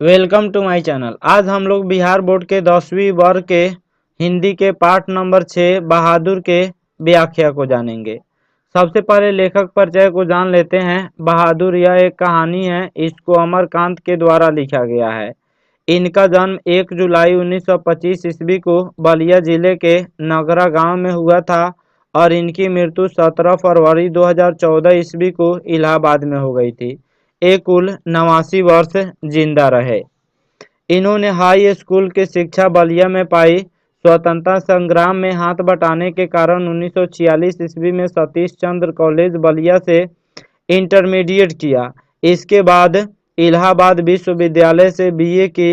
Welcome to my channel. आज हम लोग बिहार बोर्ड के 10वीं वर्ग के हिंदी के पाठ नंबर 6 बहादुर के व्याख्या को जानेंगे। सबसे पहले लेखक परिचय को जान लेते हैं। बहादुर यह एक कहानी है, इसको अमरकांत के द्वारा लिखा गया है। इनका जन्म 1 जुलाई 1925 ईस्वी को बलिया जिले के नगरा गांव में हुआ था और इनकी मृत्यु 17 फरवरी 2014 ईस्वी को इलाहाबाद में हो गई थी। ये कुल 89 वर्ष जिंदा रहे। इन्होंने हाई स्कूल की शिक्षा बलिया में पाई। स्वतंत्रता संग्राम में हाथ बटाने के कारण 1946 ईस्वी में सतीश चंद्र कॉलेज बलिया से इंटरमीडिएट किया। इसके बाद इलाहाबाद विश्वविद्यालय से बीए की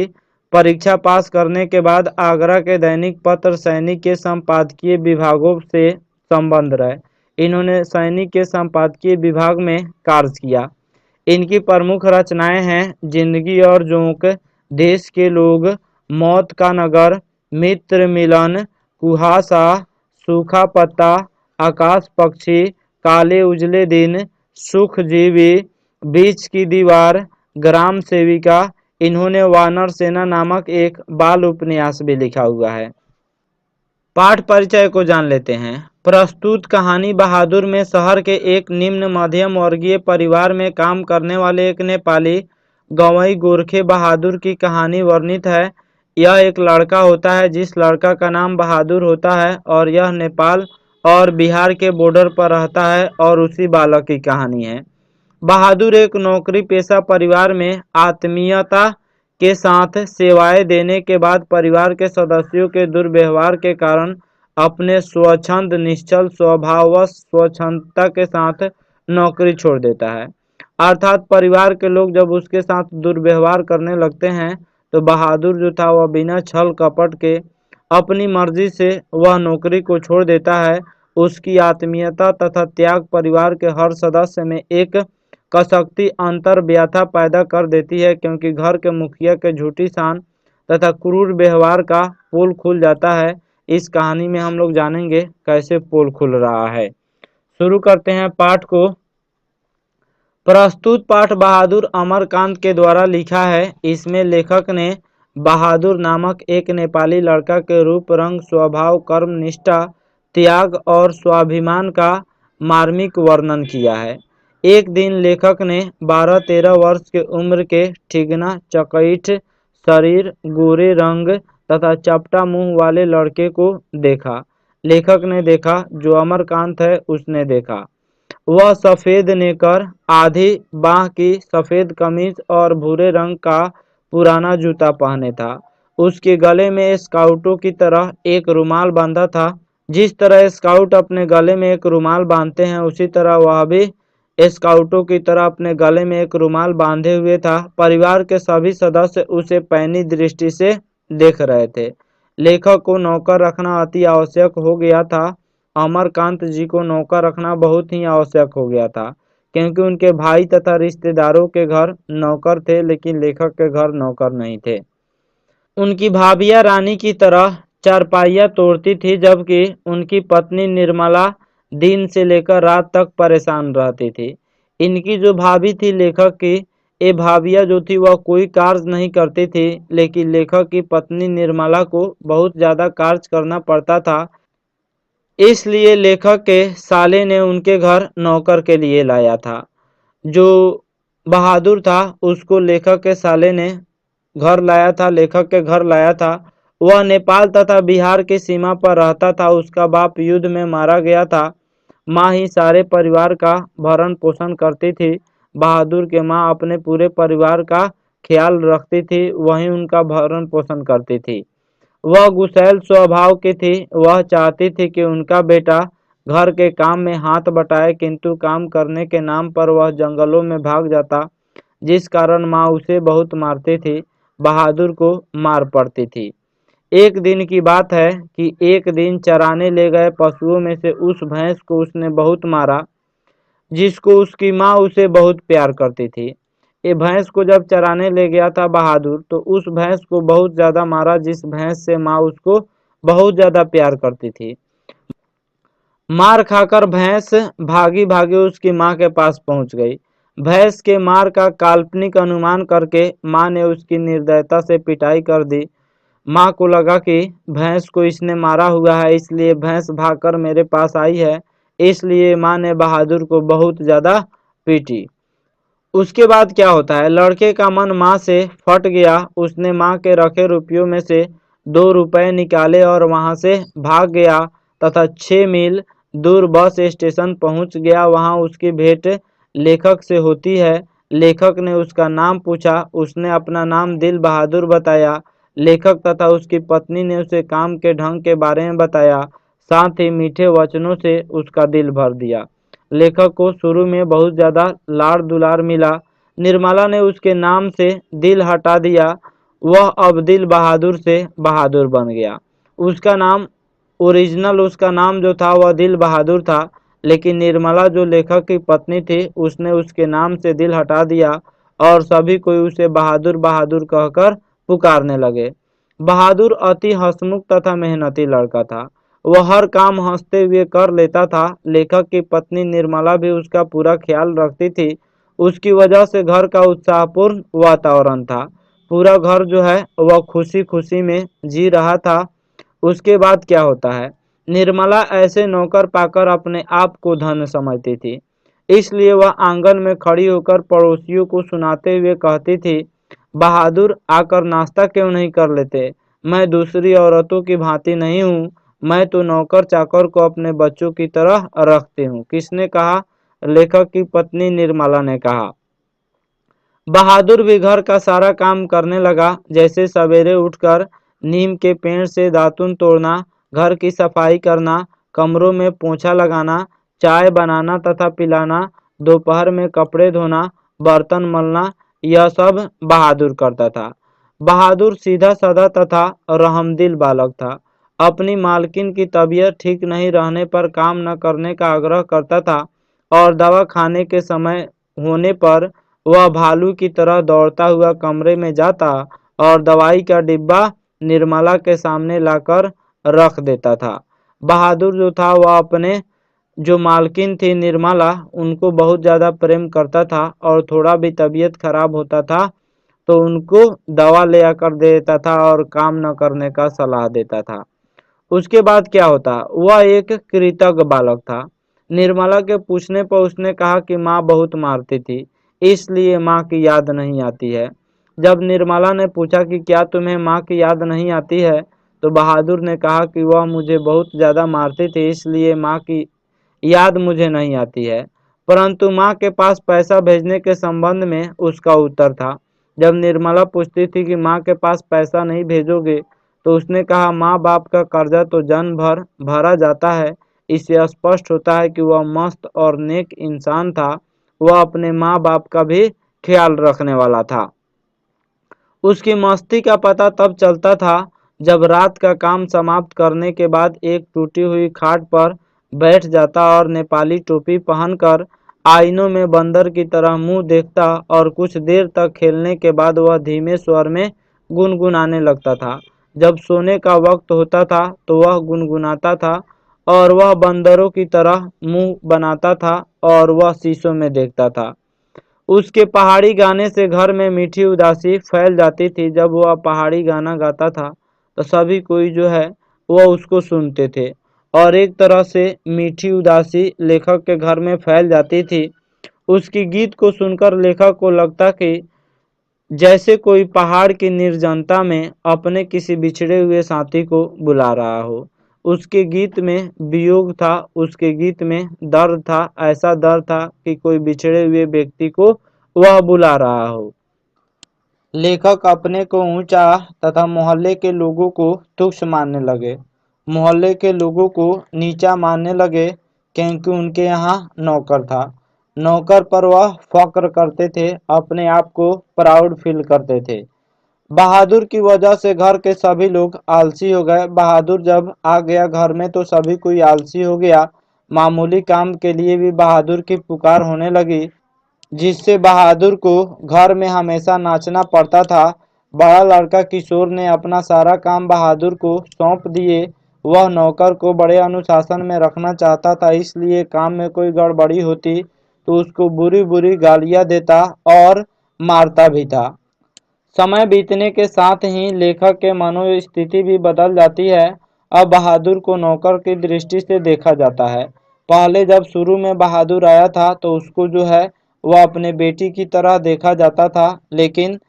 परीक्षा पास करने के बाद आगरा के दैनिक पत्र सैनिक के संपादकीय विभागों से संबंध रहे। इन्होंने सैनिक के संपादकीय विभाग में कार्य किया। इनकी प्रमुख रचनाएं हैं जिंदगी और जोंक, देश के लोग, मौत का नगर, मित्र मिलन, कुहासा, सूखा पत्ता, आकाश पक्षी, काले उजले दिन, सुखजीवी, बीच की दीवार, ग्राम सेविका। इन्होंने वानर सेना नामक एक बाल उपन्यास भी लिखा हुआ है। पाठ परिचय को जान लेते हैं। प्रस्तुत कहानी बहादुर में शहर के एक निम्न मध्यम वर्गीय परिवार में काम करने वाले एक नेपाली गवई गोरखे बहादुर की कहानी वर्णित है। यह एक लड़का होता है जिस लड़का का नाम बहादुर होता है और यह नेपाल और बिहार के बॉर्डर पर रहता है और उसी बालक की कहानी है। बहादुर एक नौकरी पेशा परिवार में आत्मीयता के साथ सेवाएं देने के बाद परिवार के सदस्यों के दुर्व्यवहार के कारण अपने स्वच्छंद निश्चल स्वभाववश स्वच्छंदता के साथ नौकरी छोड़ देता है। अर्थात परिवार के लोग जब उसके साथ दुर्व्यवहार करने लगते हैं तो बहादुर जो था वह बिना छल कपट के अपनी मर्जी से वह नौकरी को छोड़ देता है। उसकी आत्मीयता तथा त्याग परिवार के हर सदस्य में एक कसकती अंतर व्यथा पैदा कर देती है, क्योंकि घर के मुखिया के झूठी शान तथा क्रूर व्यवहार का पोल खुल जाता है। इस कहानी में हम लोग जानेंगे कैसे पोल खुल रहा है। शुरू करते हैं पाठ को। प्रस्तुत पाठ बहादुर अमरकांत के द्वारा लिखा है। इसमें लेखक ने बहादुर नामक एक नेपाली लड़का के रूप, रंग, स्वभाव, कर्म निष्ठा, त्याग और स्वाभिमान का मार्मिक वर्णन किया है। एक दिन लेखक ने 12-13 वर्ष के उम्र के ठिगना चकैठ शरीर, गोरे रंग तथा चपटा मुंह वाले लड़के को देखा। लेखक ने देखा जो अमरकांत है उसने देखा। वह सफेद नेकर, आधी बाह की सफेद कमीज और भूरे रंग का पुराना जूता पहने था। उसके गले में स्काउटों की तरह एक रुमाल बांधा था। जिस तरह स्काउट अपने गले में एक रुमाल बांधते हैं उसी तरह वह भी स्काउटों की तरह अपने गले में एक रुमाल बांधे हुए था। परिवार के सभी सदस्य उसे पैनी दृष्टि से देख रहे थे। लेखक को नौकर रखना अति आवश्यक हो गया था। अमरकांत जी को नौकर रखना बहुत ही आवश्यक हो गया था, क्योंकि उनके भाई तथा रिश्तेदारों के घर नौकर थे, लेकिन लेखक के घर नौकर नहीं थे। उनकी भाभियां रानी की तरह चारपाइयां तोड़ती थी, जबकि उनकी पत्नी निर्मला दिन से लेकर रात तक परेशान रहती थी। इनकी जो भाभी थी लेखक की, ये भाभियां जो थी वह कोई कार्य नहीं करती थी, लेकिन लेखक की पत्नी निर्मला को बहुत ज़्यादा कार्य करना पड़ता था। इसलिए लेखक के साले ने उनके घर नौकर के लिए लाया था। जो बहादुर था उसको लेखक के साले ने घर लाया था, लेखक के घर लाया था। वह नेपाल तथा बिहार की सीमा पर रहता था। उसका बाप युद्ध में मारा गया था। माँ ही सारे परिवार का भरण पोषण करती थी। बहादुर के माँ अपने पूरे परिवार का ख्याल रखती थी, वहीं उनका भरण पोषण करती थी। वह गुस्सैल स्वभाव की थी। वह चाहती थी कि उनका बेटा घर के काम में हाथ बटाए, किंतु काम करने के नाम पर वह जंगलों में भाग जाता, जिस कारण माँ उसे बहुत मारती थी। बहादुर को मार पड़ती थी। एक दिन की बात है कि एक दिन चराने ले गए पशुओं में से उस भैंस को उसने बहुत मारा, जिसको उसकी माँ उसे बहुत प्यार करती थी। ये भैंस को जब चराने ले गया था बहादुर, तो उस भैंस को बहुत ज़्यादा मारा, जिस भैंस से माँ उसको बहुत ज़्यादा प्यार करती थी। मार खाकर भैंस भागी भागी उसकी माँ के पास पहुंच गई। भैंस के मार का काल्पनिक अनुमान करके माँ ने उसकी निर्दयता से पिटाई कर दी। माँ को लगा कि भैंस को इसने मारा हुआ है, इसलिए भैंस भागकर मेरे पास आई है, इसलिए माँ ने बहादुर को बहुत ज़्यादा पीटी। उसके बाद क्या होता है, लड़के का मन माँ से फट गया। उसने माँ के रखे रुपयों में से 2 रुपए निकाले और वहाँ से भाग गया तथा 6 मील दूर बस स्टेशन पहुँच गया। वहाँ उसकी भेंट लेखक से होती है। लेखक ने उसका नाम पूछा। उसने अपना नाम दिल बहादुर बताया। लेखक तथा उसकी पत्नी ने उसे काम के ढंग के बारे में बताया, साथ ही मीठे वचनों से उसका दिल भर दिया। लेखक को शुरू में बहुत ज़्यादा लाड़ दुलार मिला। निर्मला ने उसके नाम से दिल हटा दिया। वह अब दिल बहादुर से बहादुर बन गया। उसका नाम ओरिजिनल उसका नाम जो था वह दिल बहादुर था, लेकिन निर्मला जो लेखक की पत्नी थी उसने उसके नाम से दिल हटा दिया और सभी कोई उसे बहादुर बहादुर कहकर पुकारने लगे। बहादुर अति हंसमुख तथा मेहनती लड़का था। वह हर काम हंसते हुए कर लेता था। लेखक की पत्नी निर्मला भी उसका पूरा ख्याल रखती थी। उसकी वजह से घर का उत्साहपूर्ण वातावरण था। पूरा घर जो है वह खुशी खुशी में जी रहा था। उसके बाद क्या होता है, निर्मला ऐसे नौकर पाकर अपने आप को धन्य समझती थी, इसलिए वह आंगन में खड़ी होकर पड़ोसियों को सुनाते हुए कहती थी, बहादुर आकर नाश्ता क्यों नहीं कर लेते? मैं दूसरी औरतों की भांति नहीं हूँ। मैं तो नौकर चाकर को अपने बच्चों की तरह रखती हूँ। किसने कहा? लेखक की पत्नी निर्मला ने कहा। बहादुर भी घर का सारा काम करने लगा, जैसे सवेरे उठकर नीम के पेड़ से दातुन तोड़ना, घर की सफाई करना, कमरों में पोंछा लगाना, चाय बनाना तथा पिलाना, दोपहर में कपड़े धोना, बर्तन मलना, यह सब बहादुर करता था। बहादुर सीधा साधा तथा रहमदिल बालक था। अपनी मालकिन की तबीयत ठीक नहीं रहने पर काम न करने का आग्रह करता था और दवा खाने के समय होने पर वह भालू की तरह दौड़ता हुआ कमरे में जाता और दवाई का डिब्बा निर्मला के सामने लाकर रख देता था। बहादुर जो था वह अपने जो मालकिन थी निर्मला, उनको बहुत ज़्यादा प्रेम करता था और थोड़ा भी तबीयत खराब होता था तो उनको दवा ले आकर दे देता था और काम न करने का सलाह देता था। उसके बाद क्या होता, वह एक कृतज्ञ बालक था। निर्मला के पूछने पर उसने कहा कि माँ बहुत मारती थी, इसलिए माँ की याद नहीं आती है। जब निर्मला ने पूछा कि क्या तुम्हें माँ की याद नहीं आती है, तो बहादुर ने कहा कि वह मुझे बहुत ज़्यादा मारती थी, इसलिए माँ की याद मुझे नहीं आती है। परंतु माँ के पास पैसा भेजने के संबंध में उसका उत्तर था। जब निर्मला पूछती थी कि माँ के पास पैसा नहीं भेजोगे, तो उसने कहा, माँ बाप का कर्जा तो जन्म भर भरा जाता है। इससे स्पष्ट होता है कि वह मस्त और नेक इंसान था। वह अपने माँ बाप का भी ख्याल रखने वाला था। उसकी मस्ती का पता तब चलता था जब रात का काम समाप्त करने के बाद एक टूटी हुई खाट पर बैठ जाता और नेपाली टोपी पहनकर आईनों में बंदर की तरह मुंह देखता और कुछ देर तक खेलने के बाद वह धीमे स्वर में गुनगुनाने लगता था। जब सोने का वक्त होता था तो वह गुनगुनाता था और वह बंदरों की तरह मुंह बनाता था और वह शीशों में देखता था। उसके पहाड़ी गाने से घर में मीठी उदासी फैल जाती थी। जब वह पहाड़ी गाना गाता था तो सभी कोई जो है वह उसको सुनते थे और एक तरह से मीठी उदासी लेखक के घर में फैल जाती थी। उसकी गीत को सुनकर लेखक को लगता कि जैसे कोई पहाड़ की निर्जनता में अपने किसी बिछड़े हुए साथी को बुला रहा हो। उसके गीत में वियोग था, उसके गीत में दर्द था, ऐसा दर्द था कि कोई बिछड़े हुए व्यक्ति को वह बुला रहा हो। लेखक अपने को ऊंचा तथा मोहल्ले के लोगों को तुच्छ मानने लगे। मोहल्ले के लोगों को नीचा मानने लगे क्योंकि उनके यहाँ नौकर था। नौकर पर वह फक्र करते थे, अपने आप को प्राउड फील करते थे। बहादुर की वजह से घर के सभी लोग आलसी हो गए। बहादुर जब आ गया घर में तो सभी कोई आलसी हो गया। मामूली काम के लिए भी बहादुर की पुकार होने लगी, जिससे बहादुर को घर में हमेशा नाचना पड़ता था। बड़ा लड़का किशोर ने अपना सारा काम बहादुर को सौंप दिए। वह नौकर को बड़े अनुशासन में रखना चाहता था, इसलिए काम में कोई गड़बड़ी होती तो उसको बुरी बुरी गालियां देता और मारता भी था। समय बीतने के साथ ही लेखक के मनोस्थिति भी बदल जाती है। अब बहादुर को नौकर की दृष्टि से देखा जाता है। पहले जब शुरू में बहादुर आया था तो उसको जो है वह अपने बेटी की तरह देखा जाता था, लेकिन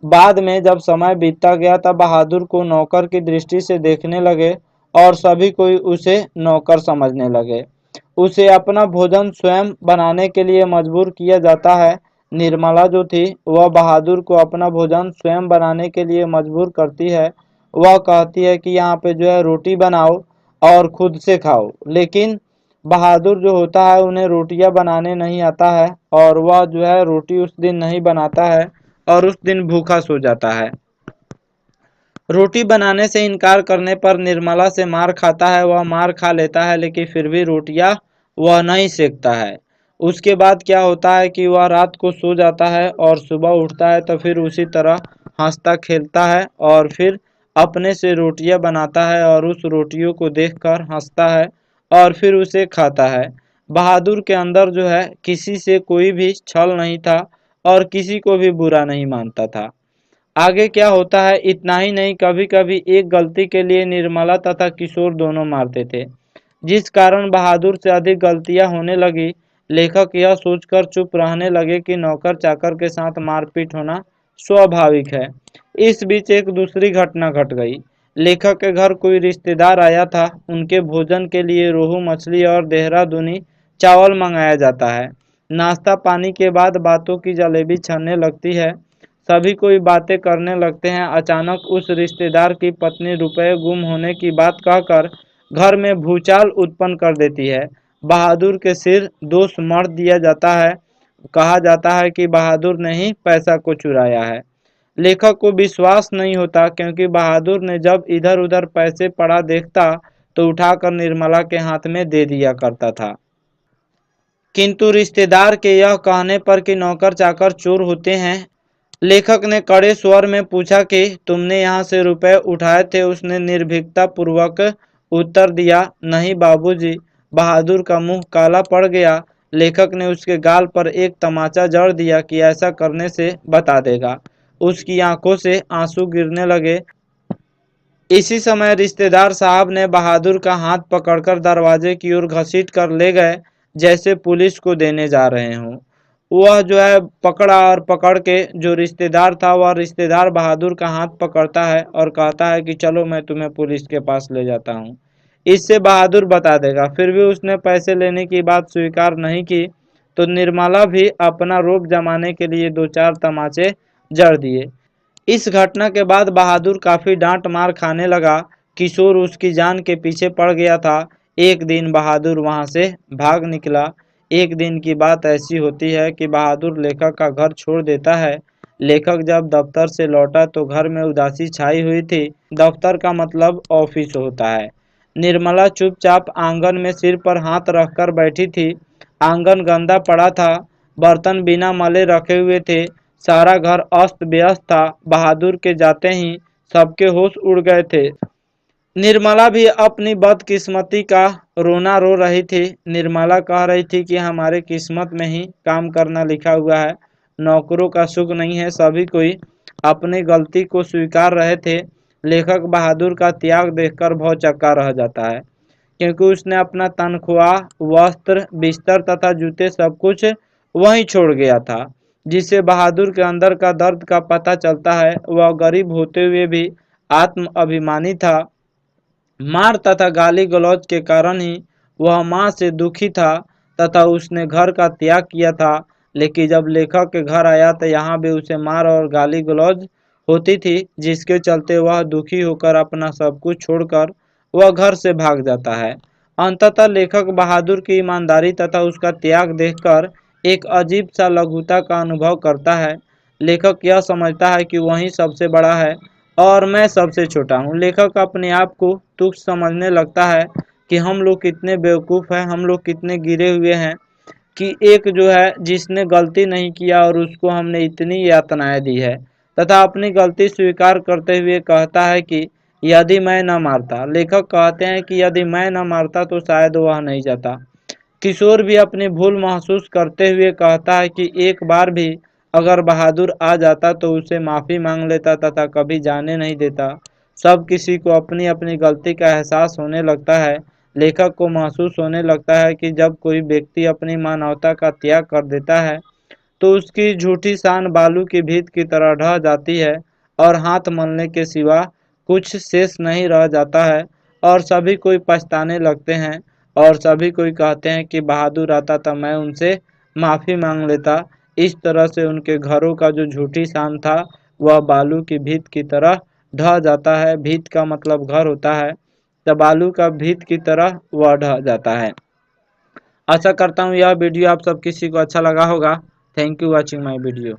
बाद में जब समय बीतता गया तब बहादुर को नौकर की दृष्टि से देखने लगे और सभी कोई उसे नौकर समझने लगे। उसे अपना भोजन स्वयं बनाने के लिए मजबूर किया जाता है। निर्मला जो थी वह बहादुर को अपना भोजन स्वयं बनाने के लिए मजबूर करती है। वह कहती है कि यहाँ पे जो है रोटी बनाओ और खुद से खाओ, लेकिन बहादुर जो होता है उन्हें रोटियां बनाने नहीं आता है और वह जो है रोटी उस दिन नहीं बनाता है और उस दिन भूखा सो जाता है। रोटी बनाने से इनकार करने पर निर्मला से मार खाता है। वह मार खा लेता है लेकिन फिर भी रोटियां वह नहीं सेकता है। उसके बाद क्या होता है कि वह रात को सो जाता है और सुबह उठता है तो फिर उसी तरह हंसता खेलता है और फिर अपने से रोटियां बनाता है और उस रोटियों को देखकर हंसता है और फिर उसे खाता है। बहादुर के अंदर जो है किसी से कोई भी छल नहीं था और किसी को भी बुरा नहीं मानता था। आगे क्या होता है इतना ही नहीं, कभी कभी एक गलती के लिए निर्मला तथा किशोर दोनों मारते थे, जिस कारण बहादुर से अधिक गलतियां होने लगी। लेखक यह सोचकर चुप रहने लगे कि नौकर चाकर के साथ मारपीट होना स्वाभाविक है। इस बीच एक दूसरी घटना घट गई। लेखक के घर कोई रिश्तेदार आया था। उनके भोजन के लिए रोहू मछली और देहरादूनी चावल मंगाया जाता है। नाश्ता पानी के बाद बातों की जलेबी छनने लगती है। सभी कोई बातें करने लगते हैं। अचानक उस रिश्तेदार की पत्नी रुपए गुम होने की बात कहकर घर में भूचाल उत्पन्न कर देती है। बहादुर के सिर दोष मढ़ दिया जाता है। कहा जाता है कि बहादुर ने ही पैसा को चुराया है। लेखक को विश्वास नहीं होता, क्योंकि बहादुर ने जब इधर उधर पैसे पड़ा देखता तो उठाकर निर्मला के हाथ में दे दिया करता था। किंतु रिश्तेदार के यह कहने पर कि नौकर चाकर चोर होते हैं, लेखक ने कड़े स्वर में पूछा कि तुमने यहाँ से रुपए उठाए थे। उसने निर्भीकता पूर्वक उत्तर दिया, नहीं बाबूजी। बहादुर का मुंह काला पड़ गया। लेखक ने उसके गाल पर एक तमाचा जड़ दिया कि ऐसा करने से बता देगा। उसकी आंखों से आंसू गिरने लगे। इसी समय रिश्तेदार साहब ने बहादुर का हाथ पकड़कर दरवाजे की ओर घसीट कर ले गए, जैसे पुलिस को देने जा रहे हों। वह जो है पकड़ा और पकड़ के जो रिश्तेदार था वह रिश्तेदार बहादुर का हाथ पकड़ता है और कहता है कि चलो मैं तुम्हें पुलिस के पास ले जाता हूँ, इससे बहादुर बता देगा। फिर भी उसने पैसे लेने की बात स्वीकार नहीं की तो निर्मला भी अपना रोब जमाने के लिए दो चार तमाचे जड़ दिए। इस घटना के बाद बहादुर काफी डांट मार खाने लगा। किशोर उसकी जान के पीछे पड़ गया था। एक दिन बहादुर वहां से भाग निकला। एक दिन की बात ऐसी होती है कि बहादुर लेखक का घर छोड़ देता है। लेखक जब दफ्तर से लौटा तो घर में उदासी छाई हुई थी। दफ्तर का मतलब ऑफिस होता है। निर्मला चुपचाप आंगन में सिर पर हाथ रखकर बैठी थी। आंगन गंदा पड़ा था, बर्तन बिना मले रखे हुए थे, सारा घर अस्त व्यस्त था। बहादुर के जाते ही सबके होश उड़ गए थे। निर्मला भी अपनी बदकिस्मती का रोना रो रही थी। निर्मला कह रही थी कि हमारे किस्मत में ही काम करना लिखा हुआ है, नौकरों का सुख नहीं है। सभी कोई अपनी गलती को स्वीकार रहे थे। लेखक बहादुर का त्याग देखकर भौचक्का रह जाता है, क्योंकि उसने अपना तनख्वाह, वस्त्र, बिस्तर तथा जूते सब कुछ वहीं छोड़ गया था। जिससे बहादुर के अंदर का दर्द का पता चलता है। वह गरीब होते हुए भी आत्म अभिमानी था। मार तथा गाली गलौज के कारण ही वह मां से दुखी था तथा उसने घर का त्याग किया था। लेकिन जब लेखक के घर आया तो यहाँ भी उसे मार और गाली गलौज होती थी, जिसके चलते वह दुखी होकर अपना सब कुछ छोड़कर वह घर से भाग जाता है। अंततः लेखक बहादुर की ईमानदारी तथा उसका त्याग देखकर एक अजीब सा लघुता का अनुभव करता है। लेखक यह समझता है कि वही सबसे बड़ा है और मैं सबसे छोटा हूँ। लेखक अपने आप को तुच्छ समझने लगता है कि हम लोग कितने बेवकूफ़ हैं, हम लोग कितने गिरे हुए हैं कि एक जो है जिसने गलती नहीं किया और उसको हमने इतनी यातनाएं दी है, तथा अपनी गलती स्वीकार करते हुए कहता है कि यदि मैं न मारता। लेखक कहते हैं कि यदि मैं न मारता तो शायद वह नहीं जाता। किशोर भी अपनी भूल महसूस करते हुए कहता है कि एक बार भी अगर बहादुर आ जाता तो उसे माफ़ी मांग लेता तथा कभी जाने नहीं देता। सब किसी को अपनी अपनी गलती का एहसास होने लगता है। लेखक को महसूस होने लगता है कि जब कोई व्यक्ति अपनी मानवता का त्याग कर देता है तो उसकी झूठी शान बालू की भीत की तरह ढह जाती है और हाथ मलने के सिवा कुछ शेष नहीं रह जाता है। और सभी कोई पछताने लगते हैं और सभी कोई कहते हैं कि बहादुर आता तो मैं उनसे माफ़ी मांग लेता। इस तरह से उनके घरों का जो झूठी शान था वह बालू की भीत की तरह ढह जाता है। भीत का मतलब घर होता है, तो बालू का भीत की तरह वह ढह जाता है। आशा करता हूँ यह वीडियो आप सब किसी को अच्छा लगा होगा। Thank you watching my video.